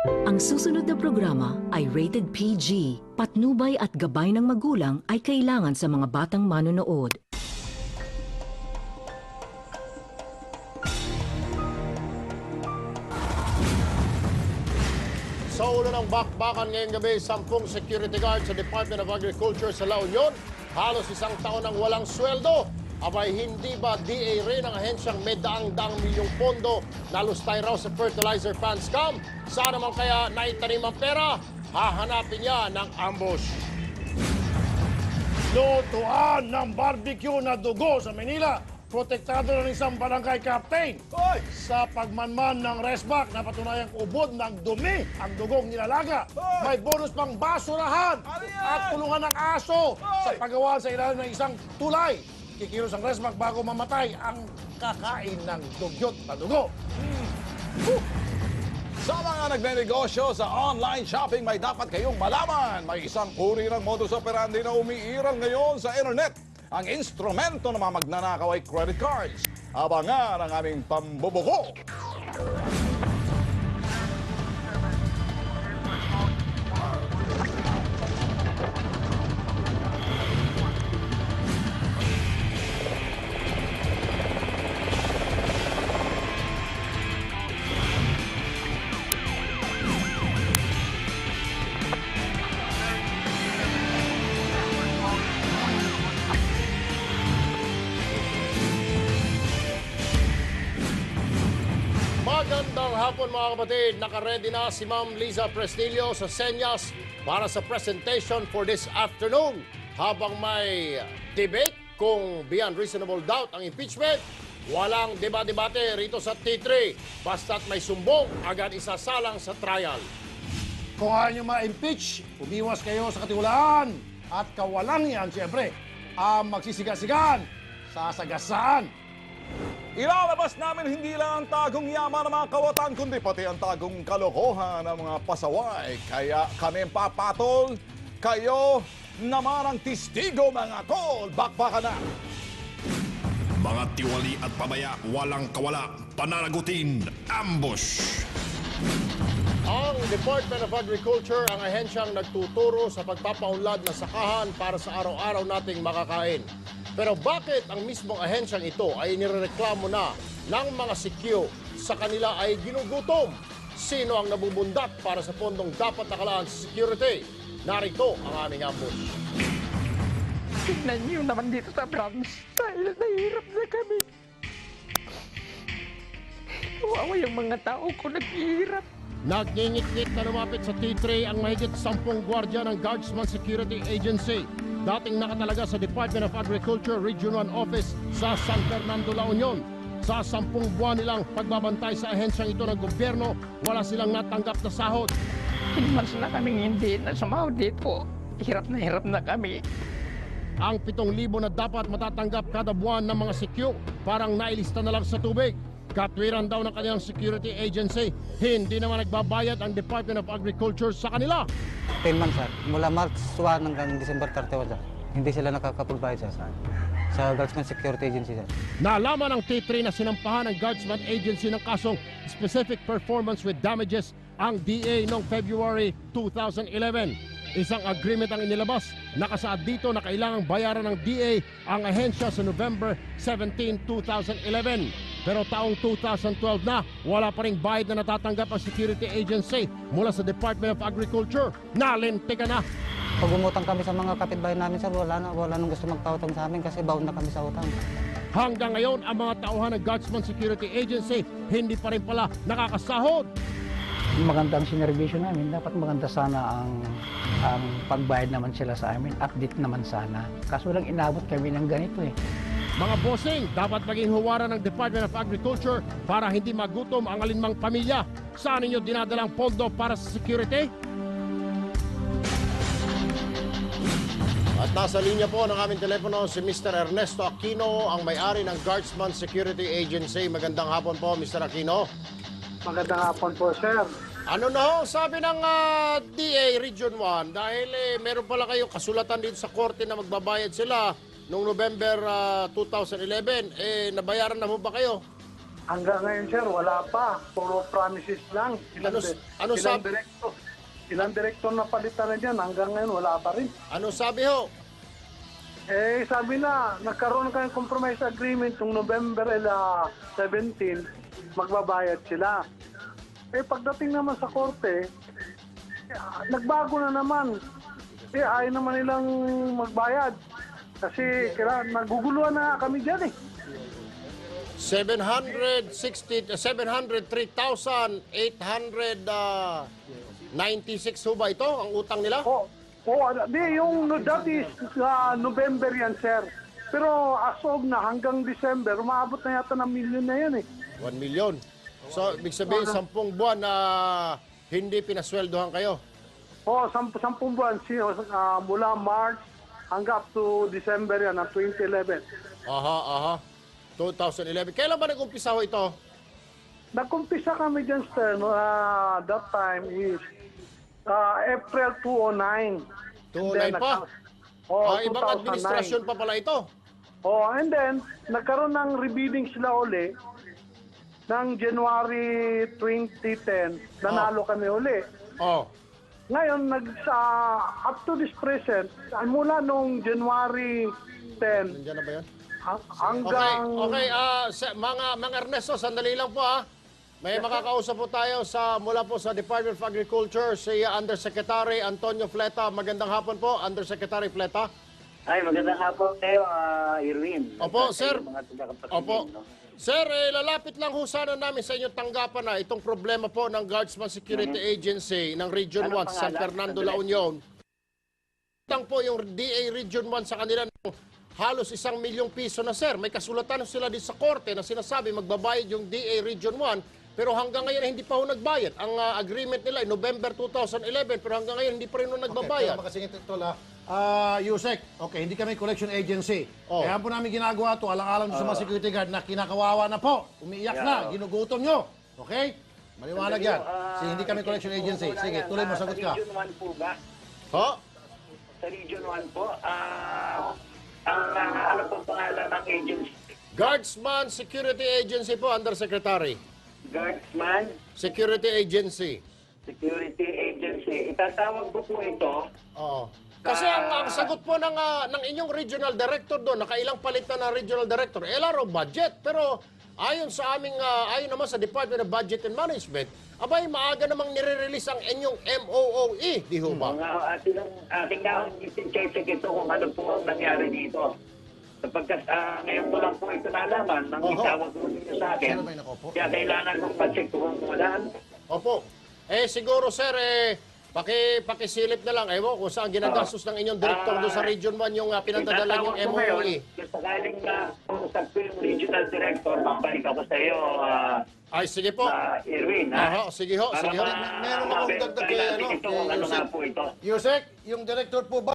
Ang susunod na programa ay rated PG. Patnubay at gabay ng magulang ay kailangan sa mga batang manonood. Sa ulo ng bakbakan ngayong gabi, 10 security guard sa Department of Agriculture sa La Union, halos isang taon ang walang sweldo. Abay, hindi ba DA rin ang ahensyang may daang-daang milyong pondo na lustay raw sa fertilizer fan scam? Saan naman kaya naitanim ang pera? Hahanapin niya ng ambush. Lutuan ng barbecue na dugo sa Manila. Protektado ng isang barangay captain. Hoy! Sa pagmanman ng resback, napatunayang ubod ng dumi ang dugong nilalaga. Hoy! May bonus pang basurahan Ano yan? at tulungan ng aso sa Hoy! paggawa sa ilalim ng isang tulay. Kikilos ang resback bago mamatay ang kakain ng dugyot na dugo. Sa mga nagnenegosyo sa online shopping, may dapat kayong malaman. May isang uri ng modus operandi na umiiral ngayon sa internet. Ang instrumento ng mga magnanakaw ay credit cards. Abangan ang aming pambubuko. Magandang hapon mga kapatid. Nakaredy na si Ma'am Liza Prestillo sa Senyas para sa presentation for this afternoon. Habang may debate kung beyond reasonable doubt ang impeachment, walang debate-debate rito sa T3. Basta't may sumbong, agad isasalang sa trial. Kung ayaw nyo ma-impeach, umiwas kayo sa katiwalaan. At kawalan yan, siyempre, ang magsisiga-sigan sa sagasaan. Ilalabas namin hindi lang ang tagong yaman ng mga kawatan, kundi pati ang tagong kalokohan ng mga pasaway. Kaya kami papatol, kayo naman ang testigo mga tol. Bakbakan na! Mga tiwali at pabaya, walang kawala, pananagutin, ambush. Ang Department of Agriculture ang ahensyang nagtuturo sa pagpapaunlad ng sakahan para sa araw-araw nating makakain. Pero bakit ang mismong ahensyang ito ay nirereklamo na ng mga sikyo sa kanila ay ginugutom? Sino ang nabubundat para sa pondong dapat nakalaan sa security? Narito ang aming ambush. Tignan niyo naman dito sa branch dahil nahihirap na kami. Kawawa yung mga tao ko naghihirap. Nagngingit-ngit na lumapit sa T3 ang mahigit 10 gwardiya ng Guardsman Security Agency. Dating nakatalaga sa Department of Agriculture Region 1 Office sa San Fernando, La Union. Sa 10 buwan nilang pagbabantay sa ahensyang ito ng gobyerno, wala silang natanggap na sahod. 10 months na kaming hindi na sumahod dito. Hirap na kami. Ang 7,000 na dapat matatanggap kada buwan ng mga sikyo, parang nailista na lang sa tubig. Katwiran daw ng kanilang security agency, hindi naman nagbabayad ang Department of Agriculture sa kanila. 10 months, sir. Mula March 1 hanggang December 31, sir. Hindi sila nakakapagbayad, sir. Sa Guardsman Security Agency, sir. Nalaman ng T3 na sinampahan ng Guardsman Agency ng kasong specific performance with damages ang DA noong February 2011. Isang agreement ang inilabas. Nakasaad dito na kailangang bayaran ng DA ang ahensya sa November 17, 2011. Pero taong 2012 na, wala pa ring bayad na natatanggap ang security agency mula sa Department of Agriculture. Nalintikan na. Pag umutang kami sa mga kapitbahay namin, sir, wala nang gusto magpautang sa amin kasi bound na kami sa utang. Hanggang ngayon, ang mga tauhan ng Guardsman Security Agency hindi pa rin pala nakakasahod. Magandang sinervisyo namin. Dapat maganda sana ang pagbayad naman sila sa amin. Update naman sana. Kaso lang inabot kami ng ganito eh. Mga bossing, dapat maging huwaran ng Department of Agriculture para hindi magutom ang alinmang pamilya. Saan ninyo dinadalang pondo para sa security? At nasa linya po ng aming telepono si Mr. Ernesto Aquino, ang may-ari ng Guardsman Security Agency. Magandang hapon po, Mr. Aquino. Magandang hapon po, sir. Ano na ho, sabi ng DA Region 1, dahil meron pala kayong kasulatan dito sa korte na magbabayad sila noong November 2011, nabayaran na mo ba kayo? Hanggang ngayon, sir, wala pa. Puro promises lang. Ano Ilang direktor na palitan na dyan, hanggang ngayon wala pa rin. Ano sabi ho? Eh, sabi na, nagkaroon kayong compromise agreement noong November 17, magbabayad sila. Eh, pagdating naman sa korte, nagbago na naman. Eh, ayaw naman nilang magbayad. Kasi naguguluhan na kami dyan eh. 703,896 ho ba ito ang utang nila? That is November yan, sir. Pero as of na, hanggang December, umabot na yata ng milyon na yan eh. 1 million. So, ibig sabihin, 10 buwan na hindi pinasweldohan kayo. 10 buwan, mula March hanggang up to December yan, ng 2011. Aha. 2011. Kailan ba nag-umpisa ho ito? Nag-umpisa kami dyan, sir. That time is April 2009. 2009 pa? Ibang 2009. administrasyon pa pala ito. And then, nagkaroon ng rebidding sila uli ng January 2010. Nanalo kami uli. Ngayon, up to this present, mula nung January 10 Nandiyan na ba yun? hanggang... Okay. Mga Ernesto, sandali lang po ha. May makakausap po tayo mula po sa Department of Agriculture, si Undersecretary Antonio Fleta. Magandang hapon po, Undersecretary Fleta. Ay, magandang hapon tayo, Irwin. Opo, sir. Mga tagapagpakinig, Opo. no? Sir, lalapit lang ho sana namin sa inyong tanggapan na itong problema po ng Guardsman Security Agency ng Region 1 Anong San pangalan? Fernando, La Union. Utang po yung DA Region 1 sa kanila ng halos 1 milyong piso na, sir. May kasulatan sila din sa korte na sinasabi magbabayad yung DA Region 1, pero hanggang ngayon hindi pa ho nagbayad. Ang agreement nila ay November 2011, pero hanggang ngayon hindi pa rin ho nagbabayad. Okay, makasingit ito Yusek, okay, hindi kami collection agency. Oh. Kaya po namin ginagawa ito, alang-alang sa mga security guard na kinakawawa na po, umiiyak na, ginugutom nyo. Okay? Maliwanag yan. Hindi kami collection agency. Sige, tuloy mo, sagot ka. Sa Region 1 po ba? Ho? Sa Region 1 po, ano po pangalan ng agency? Guardsman Security Agency po, Undersecretary. Guardsman Security Agency. Security Agency. Itatawag po ito. Oo. Kasi ang sagot po ng inyong regional director doon, nakailang palit na ng regional director, LRO budget. Pero ayon sa aming, ayon naman sa Department of Budget and Management, abay, maaga namang nire-release ang inyong MOOE, di ho ba? Ating na check ito kung ano po ang nangyari dito. Sapagkat ngayon ko lang po ito nalaman, nang itawag po ninyo sa akin. Kaya kailangan kong ma-check kung wala. Opo. Siguro, sir, pakisilip na lang, ewan kung saan ginagastos ng inyong director doon sa Region 1 yung pinantadala yung MOE. Sakaling na kung yung regional director, babalik ako sa iyo, Ay, sige po. Irwin. Sige ho, sige ho. Meron akong dagdag kay ano nga po ito. Yusek, yung director po ba